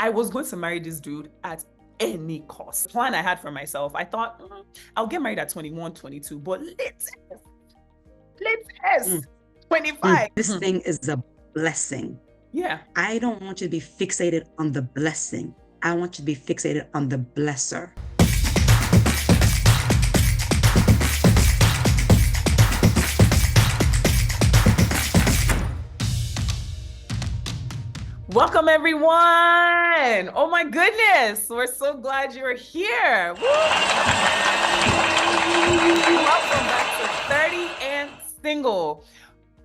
I was going to marry this dude at any cost. The plan I had for myself, I thought, I'll get married at 21, 22, but latest 25. This thing is a blessing. Yeah. I don't want you to be fixated on the blessing. I want you to be fixated on the blesser. Welcome, everyone. Oh my goodness. We're so glad you're here. Woo! Welcome back to 30 and Single.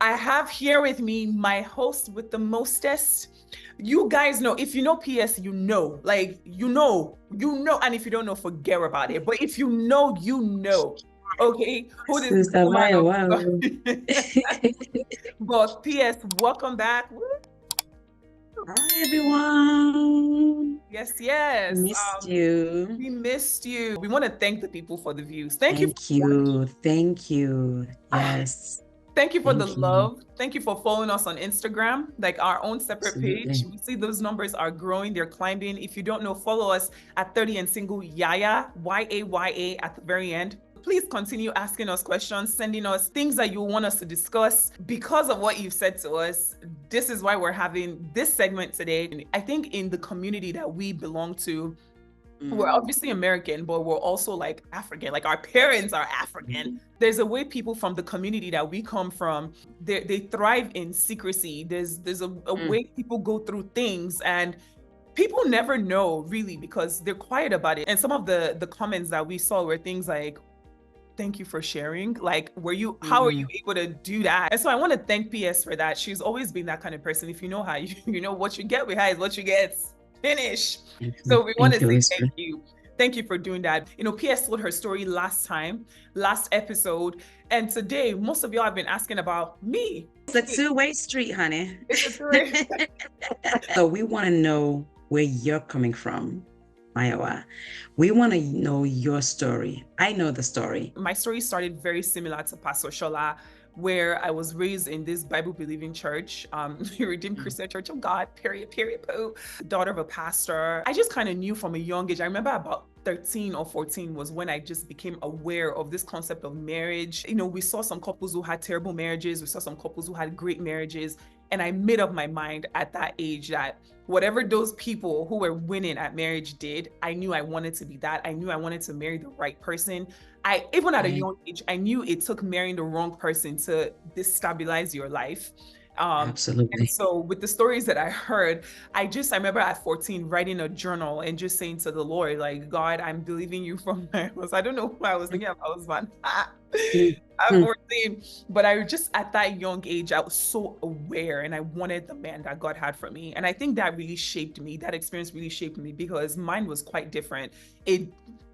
I have here with me my host with the mostest. You guys know, if you know PS, you know, like, you know, and if you don't know, forget about it. But if you know, you know. Okay, who is Sister YAYA, wow. But PS, welcome back. Woo! Hi, everyone. Yes. Missed you. We missed you. We want to thank the people for the views. Thank you. Yes. Thank you for the love. Thank you for following us on Instagram, like our own separate page. We see those numbers are growing, they're climbing. If you don't know, follow us at 30 and Single YAYA, YAYA at the very end. Please continue asking us questions, sending us things that you want us to discuss. Because of what you've said to us, this is why we're having this segment today. I think in the community that we belong to, we're obviously American, but we're also like African, like our parents are African. There's a way people from the community that we come from, they thrive in secrecy. There's a way people go through things, and people never know really because they're quiet about it. And some of the comments that we saw were things like, thank you for sharing. Like, how are you able to do that? And so I want to thank PS for that. She's always been that kind of person. If you know her, you know what you get with her is what you get. Finish. So we want to say thank you. Thank you for doing that. You know, PS told her story last episode. And today, most of y'all have been asking about me. It's a two-way street, honey. It's a two-way. So we want to know where you're coming from, YAYA. We want to know your story. I know the story. My story started very similar to Pastor Shola, where I was raised in this Bible-believing church, Redeemed Christian Church of God, period, poo. Daughter of a pastor. I just kind of knew from a young age. I remember about 13 or 14 was when I just became aware of this concept of marriage. You know, we saw some couples who had terrible marriages. We saw some couples who had great marriages. And I made up my mind at that age that whatever those people who were winning at marriage did, I knew I wanted to be that. I knew I wanted to marry the right person. Even at a young age, I knew it took marrying the wrong person to destabilize your life. Absolutely. And so with the stories that I heard, I remember at 14 writing a journal and just saying to the Lord, like, God, I'm believing you from my house. I don't know who I was thinking of. I was fun. I'm 14, but I just at that young age, I was so aware and I wanted the man that God had for me. And I think that really shaped me. That experience really shaped me because mine was quite different.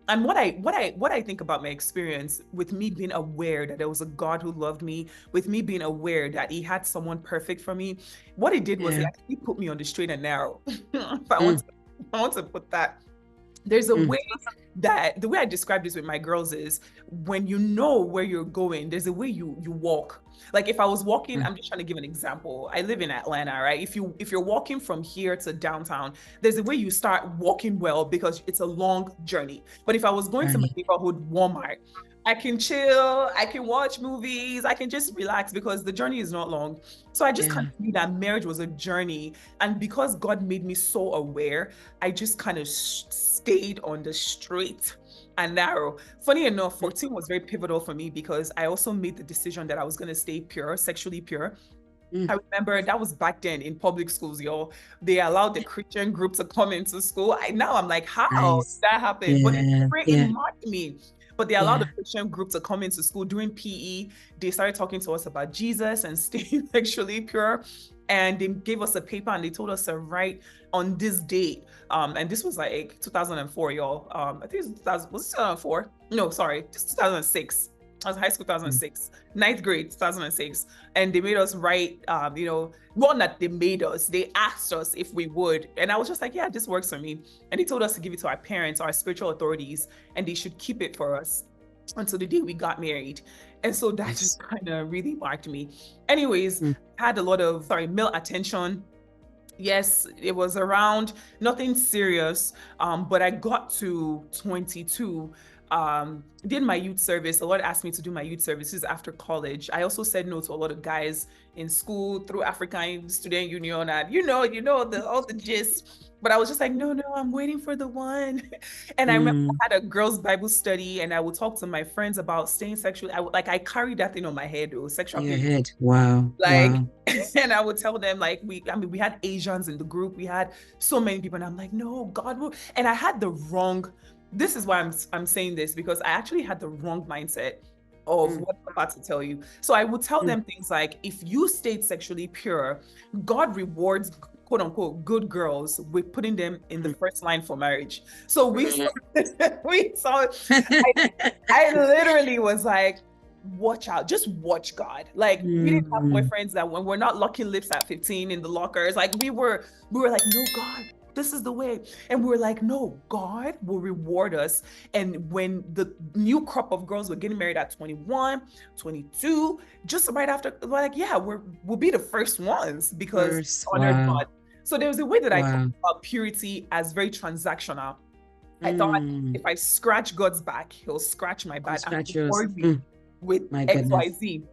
And what I think about my experience with me being aware that there was a God who loved me, with me being aware that he had someone perfect for me, what it did was it actually put me on the straight and narrow. If I want to put that. There's a way that the way I describe this with my girls is when you know where you're going, there's a way you walk. Like if I was walking, I'm just trying to give an example. I live in Atlanta, right? If you're walking from here to downtown, there's a way you start walking well because it's a long journey. But if I was going to my neighborhood Walmart, I can chill, I can watch movies, I can just relax because the journey is not long. So I just kind of knew that marriage was a journey. And because God made me so aware, I just kind of stayed on the straight and narrow. Funny enough, 14 was very pivotal for me because I also made the decision that I was going to stay pure, sexually pure. I remember that was back then in public schools, y'all. They allowed the Christian group to come into school. Now I'm like, how did that happen? But it marked me. But they allowed the Christian group to come into school during PE. They started talking to us about Jesus and staying sexually pure. And they gave us a paper and they told us to write on this date. And this was like 2004, y'all. I think it was 2004? No, sorry, just 2006. I was in high school 2006, ninth grade 2006. And they made us write, one that they made us, they asked us if we would. And I was just like, yeah, this works for me. And they told us to give it to our parents, our spiritual authorities, and they should keep it for us until the day we got married. And so that just kind of really marked me. Anyways, had a lot of, male attention, Yes, it was around nothing serious. But I got to 22, did my youth service. A lot asked me to do my youth services after college. I also said no to a lot of guys in school through African Student Union, and the all the gist. But I was just like, no, I'm waiting for the one. And I remember I had a girls' Bible study, and I would talk to my friends about staying sexually. I carried that thing on my head, or sexual Your purity. head. Wow. Like, Wow. and I would tell them, like, we had Asians in the group, we had so many people, and I'm like, no, God will. And I had the wrong, this is why I'm saying this, because I actually had the wrong mindset of what I'm about to tell you. So I would tell them things like, if you stayed sexually pure, God rewards quote unquote good girls with putting them in the first line for marriage. So we saw, I literally was like, watch out, just watch God. Like, we didn't have boyfriends that when we're not locking lips at 15 in the lockers, like we were like, no, God, this is the way. And we were like, no, God will reward us. And when the new crop of girls were getting married at 21, 22, just right after, like, yeah, we'll be the first ones because honored God. So there was a way that I thought about purity as very transactional. I thought if I scratch God's back, he'll scratch my back and reward me with XYZ.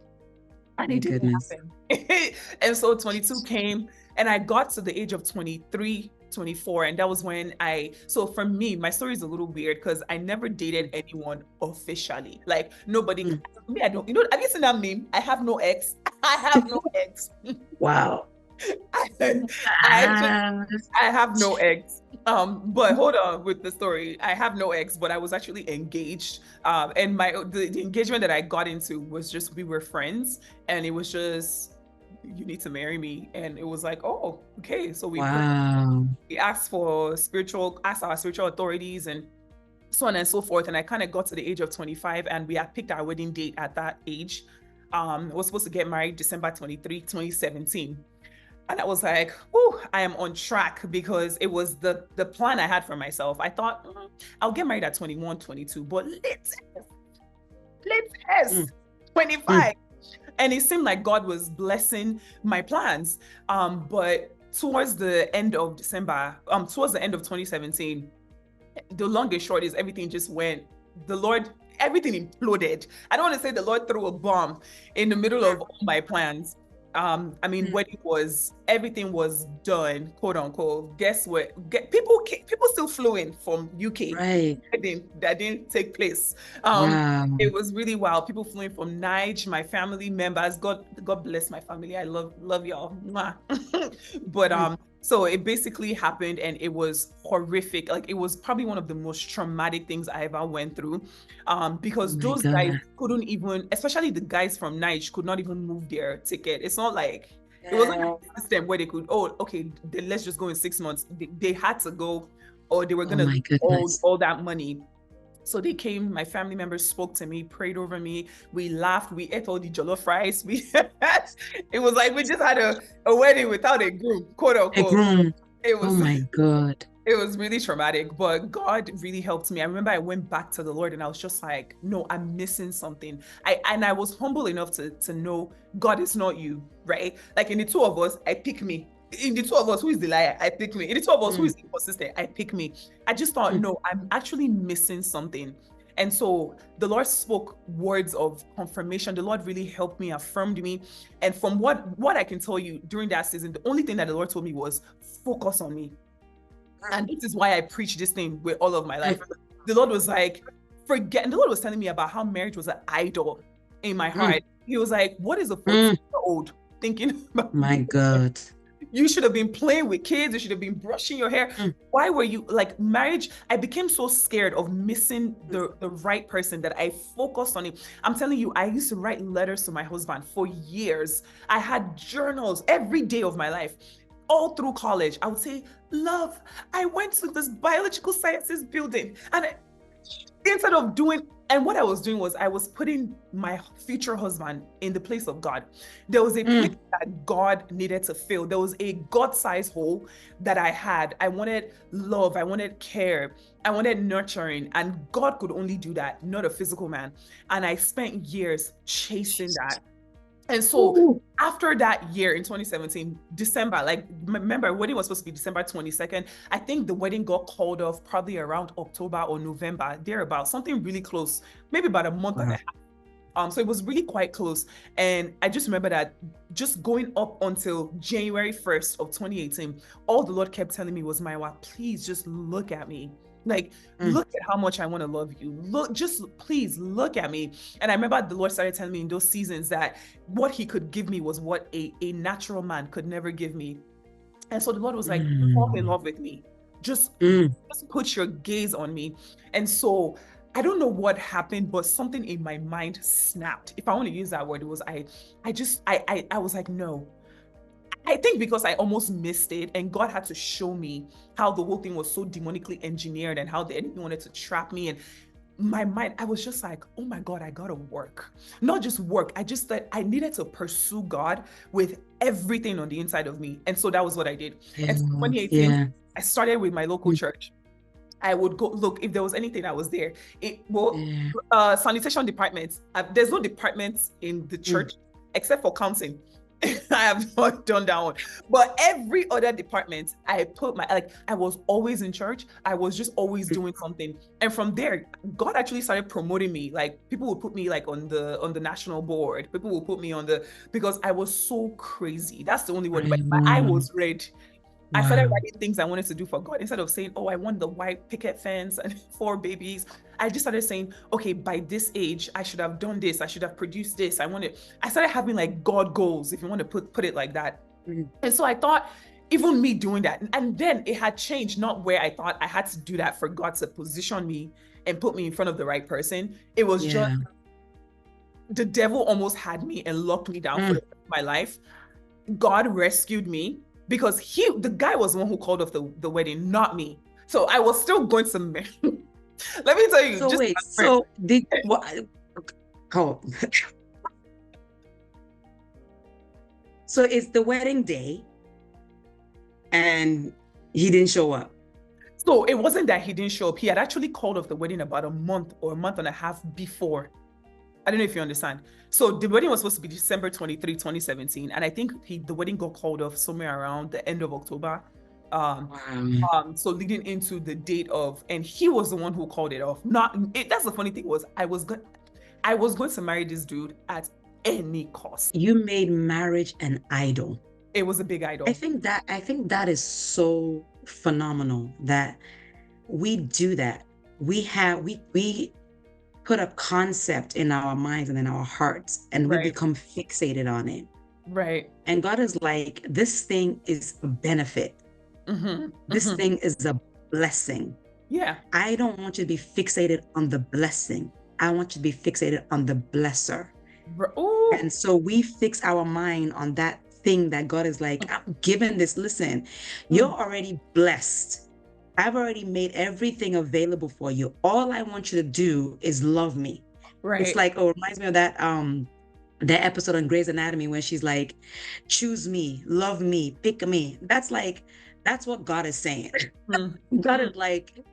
And it didn't happen. And so 22 came, and I got to the age of 23, 24, and that was when so for me, my story is a little weird because I never dated anyone officially. Like, nobody, me, I don't, have you seen that meme? I have no ex. I have no ex. Wow. I have no ex. But hold on with the story. I have no ex, but I was actually engaged. And the engagement that I got into was just, we were friends, and it was just, you need to marry me. And it was like, oh, okay. So we asked our spiritual authorities and so on and so forth. And I kind of got to the age of 25, and we had picked our wedding date at that age. I was supposed to get married December 23, 2017. And I was like, oh, I am on track, because it was the plan I had for myself. I thought, I'll get married at 21, 22, but let's 25. And it seemed like God was blessing my plans. But towards the end of December, towards the end of 2017, the long and short is everything just went, everything imploded. I don't want to say the Lord threw a bomb in the middle of all my plans. I mean, when everything was done, quote unquote, guess what? People still flew in from UK. Right. That didn't take place. It was really wild. People flew in from Niger, my family members. God bless my family. I love y'all. But so it basically happened, and it was horrific. Like, it was probably one of the most traumatic things I ever went through, because those guys couldn't even, especially the guys from Niger, could not even move their ticket. It's not like it wasn't like a system where they could, oh, okay, then let's just go in 6 months. They had to go, or they were gonna lose all that money. So they came, my family members spoke to me, prayed over me. We laughed, we ate all the jollof rice. It was like we just had a wedding without a groom, quote unquote. A groom. It was, oh my God. It was really traumatic, but God really helped me. I remember I went back to the Lord, and I was just like, no, I'm missing something. I was humble enough to know, God, is not you, right? Like, in the two of us, I pick me. In the two of us, who is the liar? I pick me. In the two of us, who is inconsistent? I pick me. I just thought, no, I'm actually missing something. And so the Lord spoke words of confirmation. The Lord really helped me, affirmed me. And from what I can tell you during that season, the only thing that the Lord told me was, focus on me. And this is why I preach this thing with all of my life. The Lord was like, forget. And the Lord was telling me about how marriage was an idol in my heart. He was like, what is a 14-year-old thinking about? My God. You should have been playing with kids. You should have been brushing your hair. Why were you, like, marriage? I became so scared of missing the right person that I focused on it. I'm telling you, I used to write letters to my husband for years. I had journals every day of my life. All through college, I would say, love, I went to this biological sciences building, and instead of doing, and what I was doing was I was putting my future husband in the place of God. There was a place that God needed to fill. There was a God-sized hole that I had. I wanted love. I wanted care. I wanted nurturing, and God could only do that, not a physical man. And I spent years chasing that. And so Ooh. after that year in 2017, December, like remember, wedding was supposed to be December 22nd. I think the wedding got called off probably around October or November, thereabout, something really close, maybe about a month and a Wow. half. So it was really quite close. And I just remember that just going up until January 1st of 2018, all the Lord kept telling me was, Maiwa, please just look at me. Like, look at how much I want to love you. Look, just please look at me. And I remember the Lord started telling me in those seasons that what he could give me was what a natural man could never give me. And so the Lord was like, fall in love with me. Just put your gaze on me. And so I don't know what happened, but something in my mind snapped. If I want to use that word, it was I was like, no. I think because I almost missed it, and God had to show me how the whole thing was so demonically engineered and how the enemy wanted to trap me. And my mind, I was just like, oh my God, I gotta work. Not just work, I just thought I needed to pursue God with everything on the inside of me. And so that was what I did. And so 2018, I started with my local church. I would go look if there was anything I was there. Sanitation departments. There's no departments in the church except for counting. I have not done that one, but every other department, I put my I was always in church. I was just always doing something, and from there, God actually started promoting me. Like people would put me like on the national board. People would put me on because I was so crazy. That's the only word. But my eye was red. I started writing things I wanted to do for God. Instead of saying, oh, I want the white picket fence and 4 babies, I just started saying, okay, by this age, I should have done this. I should have produced this. I started having like God goals, if you want to put it like that. And so I thought, even me doing that, and then it had changed, not where I thought I had to do that for God to position me and put me in front of the right person. It was just, the devil almost had me and locked me down for the rest of my life. God rescued me. Because the guy was the one who called off the wedding, not me. So I was still going to marry. Let me tell you. So wait, so did what? Oh. So it's the wedding day, and he didn't show up. So it wasn't that he didn't show up. He had actually called off the wedding about a month or a month and a half before. I don't know if you understand. So the wedding was supposed to be December 23, 2017. And I think the wedding got called off somewhere around the end of October. So leading into the date of, and he was the one who called it off. That's the funny thing was I was going to marry this dude at any cost. You made marriage an idol. It was a big idol. I think that is so phenomenal that we do that. We put a concept in our minds and in our hearts, and we become fixated on it. Right. And God is like, this thing is a benefit. This thing is a blessing. Yeah. I don't want you to be fixated on the blessing. I want you to be fixated on the blesser. Ooh. And so we fix our mind on that thing that God is like, I'm giving this. Listen, you're already blessed. I've already made everything available for you. All I want you to do is love me. Right. It's like, it reminds me of that episode on Grey's Anatomy when she's like, choose me, love me, pick me. That's what God is saying. God is like,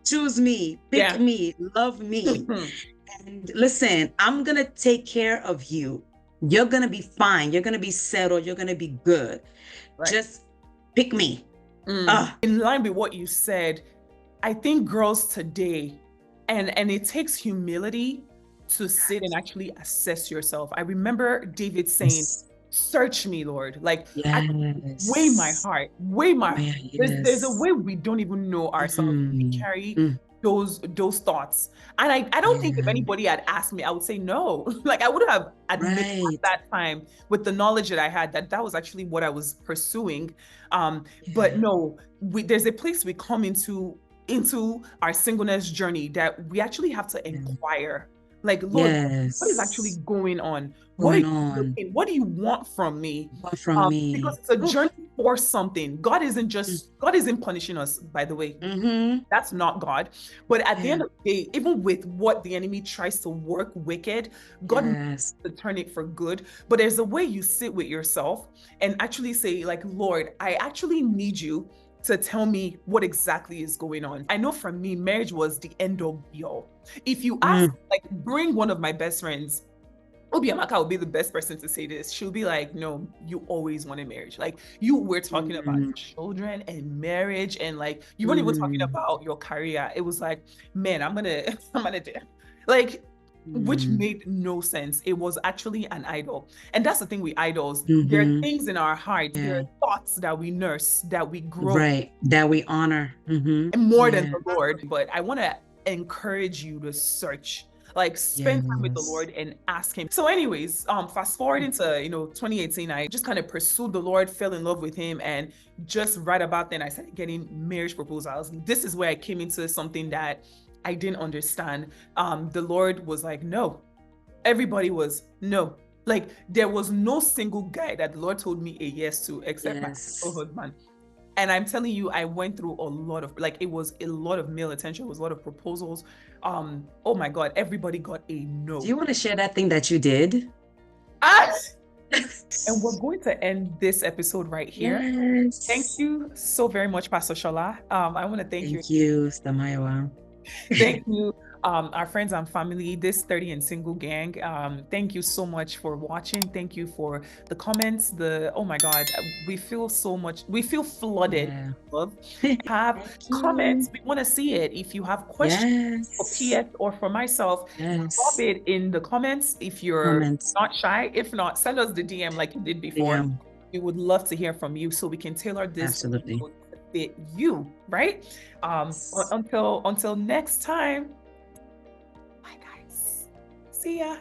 choose me, pick me, love me. And listen, I'm going to take care of you. You're going to be fine. You're going to be settled. You're going to be good. Right. Just pick me. In line with what you said, I think girls today, and it takes humility to sit and actually assess yourself. I remember David saying, search me, Lord. Like, weigh my heart, weigh my heart. There's a way we don't even know ourselves. We carry those thoughts. And I don't think if anybody had asked me, I would say no. Like I would have admitted at that time with the knowledge that I had that was actually what I was pursuing. But no, there's a place we come into our singleness journey that we actually have to inquire. Like, Lord, what is actually going on? What do you want from me? Because it's a journey for something. God isn't punishing us, by the way. That's not God. But at the end of the day, even with what the enemy tries to work wicked, God needs to turn it for good. But there's a way you sit with yourself and actually say, like, Lord, I actually need you to tell me what exactly is going on. I know for me, marriage was the end all be all. If you ask, like, bring one of my best friends, Obiamaka will be the best person to say this. She'll be like, no, you always wanted marriage. Like we're talking about children and marriage, and like you weren't even talking about your career. It was like, man, I'm gonna do, like, which made no sense. It was actually an idol. And that's the thing with idols. There are things in our heart, there are thoughts that we nurse, that we grow. Right. That we honor. More than the Lord. But I want to encourage you to search, like spend time with the Lord and ask him. So anyways, fast forward into 2018, I just kind of pursued the Lord, fell in love with him, and just right about then I started getting marriage proposals. This is where I came into something that I didn't understand. The Lord was like, no. Everybody was no. Like there was no single guy that the Lord told me a yes to except my husband. And I'm telling you, I went through a lot of, like, it was a lot of male attention, it was a lot of proposals. Oh my God, everybody got a no. Do you want to share that thing that you did? And we're going to end this episode right here. Yes. Thank you so very much, Pastor Shola. I want to thank you. Thank you, Stamayawa. Thank you, our friends and family, this 30 and single gang. Thank you so much for watching. Thank you for the comments. Oh my God, we feel so much. We feel flooded. Love. Have comments. We want to see it. If you have questions for PS or for myself, drop it in the comments. If you're not shy, if not, send us the DM like you did before. We would love to hear from you so we can tailor this to fit you, right? Until next time. Bye guys. See ya.